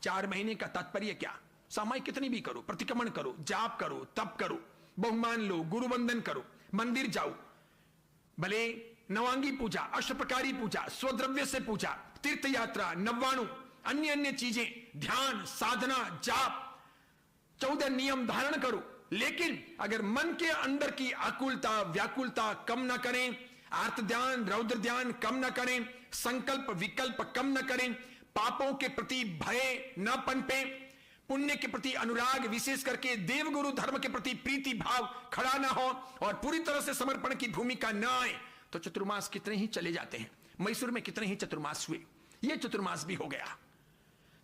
4 महीने का तात्पर्य क्या? समय कितनी भी करो, प्रतिक्रमण करो, जाप करो, तप करो, बहुमान लो, गुरु वंदन करो, मंदिर जाओ, भले नवांगी पूजा, अष्टप्रकारी पूजा, स्वद्रव्य से पूजा, तीर्थ यात्रा, नव्वाणु, अन्य अन्य चीजें, ध्यान, साधना, जाप, 14 नियम धारण करो। लेकिन अगर मन के अंदर की आकुलता, व्याकुलता कम ना करें, आर्त ध्यान, रौद्र ध्यान कम ना करें, संकल्प विकल्प कम ना करें, पापों के प्रति भय न पनपे, पुण्य के प्रति अनुराग, विशेष करके देवगुरु धर्म के प्रति प्रीति भाव खड़ा ना हो और पूरी तरह से समर्पण की भूमिका ना आए, तो चतुर्मास कितने ही चले जाते हैं। मैसूर में कितने ही चतुर्मास हुए, ये चतुर्मास भी हो गया।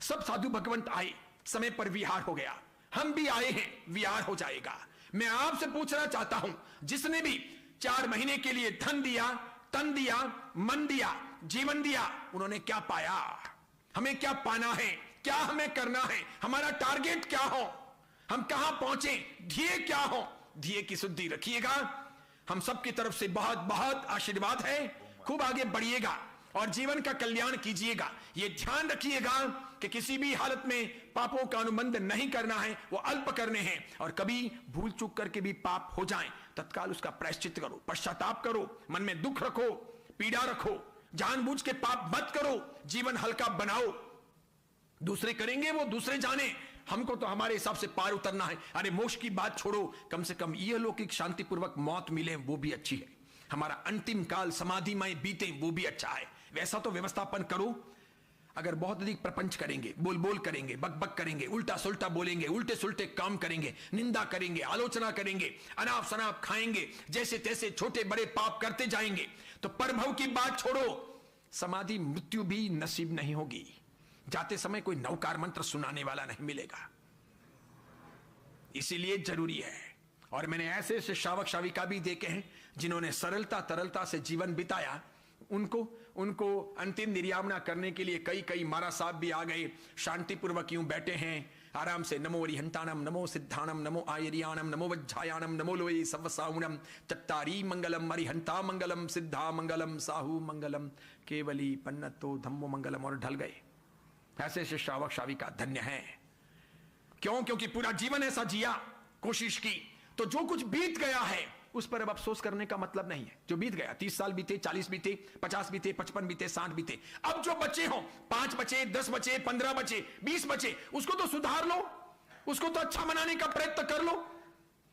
सब साधु भगवंत आए, समय पर विहार हो गया, हम भी आए हैं, विहार हो जाएगा। मैं आपसे पूछना चाहता हूं, जिसने भी 4 महीने के लिए धन दिया, तन दिया, मन दिया, जीवन दिया, उन्होंने क्या पाया? हमें क्या पाना है? क्या हमें करना है? हमारा टारगेट क्या हो? हम कहां पहुंचे? ध्येय क्या हो? ध्येय की शुद्धि रखिएगा। हम सबकी तरफ से बहुत बहुत आशीर्वाद है। खूब आगे बढ़िएगा और जीवन का कल्याण कीजिएगा। यह ध्यान रखिएगा कि किसी भी हालत में पापों का अनुबंध नहीं करना है, वो अल्प करने हैं। और कभी भूल चूक करके भी पाप हो जाएं, तत्काल उसका प्रायश्चित करो, पश्चाताप करो, मन में दुख रखो, पीड़ा रखो, जानबूझ के पाप मत करो, जीवन हल्का बनाओ। दूसरे करेंगे वो दूसरे जाने, हमको तो हमारे हिसाब से पार उतरना है। अरे मोक्ष की बात छोड़ो, कम से कम यह लौकिक शांतिपूर्वक मौत मिले वो भी अच्छी है, हमारा अंतिम काल समाधिमय बीते वो भी अच्छा है। वैसा तो व्यवस्थापन करो। अगर बहुत अधिक प्रपंच करेंगे, बोल बोल करेंगे, बक बक करेंगे, उल्टा सुल्टा बोलेंगे, उल्टे सुल्टे काम करेंगे, निंदा करेंगे, आलोचना करेंगे, अनाप शनाप खाएंगे, जैसे तैसे छोटे बड़े पाप करते जाएंगे, तो परभव की बात छोड़ो, समाधि मृत्यु भी नसीब नहीं होगी। जाते समय कोई नवकार मंत्र सुनाने वाला नहीं मिलेगा। इसीलिए जरूरी है। और मैंने ऐसे ऐसे श्रावक श्राविका भी देखे हैं जिन्होंने सरलता तरलता से जीवन बिताया, उनको अंतिम निर्यामना करने के लिए कई कई महाराज साहब भी आ गए, शांतिपूर्वक यूं बैठे हैं आराम से। नमो अरिहंताणम, नमो सिद्धाणम, नमो आयरियाणम, नमो वज्जायाणम, नमो लोये सवसाउणम, चत्तारी मंगलम, अरिहंता मंगलम, सिद्धा मंगलम, साहू मंगलम, केवली पन्नतो धम्मो मंगलम, और ढल गए। ऐसे ऐसे श्रावक श्राविका धन्य है। क्यों? क्योंकि पूरा जीवन ऐसा जिया, कोशिश की, तो जो कुछ बीत गया है उस पर अब अफसोस करने का मतलब नहीं है। जो बीत गया, 30 साल बीते, 40 बीते, 50 बीते, 55 बीते, 60 बीते, अब जो बचे हो, 5 बचे, 10 बचे, 15 बचे, 20 बचे, उसको तो सुधार लो, उसको तो अच्छा बनाने का प्रयत्न कर लो।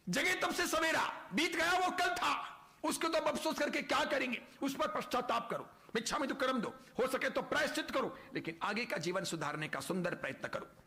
जगह तब से सवेरा, बीत गया वो कल था, उसको तो अब अफसोस करके क्या करेंगे? उस पर पश्चाताप करो, मिच्छामि दुक्कड़म दो, हो सके तो प्रायश्चित करो, लेकिन आगे का जीवन सुधारने का सुंदर प्रयत्न करो।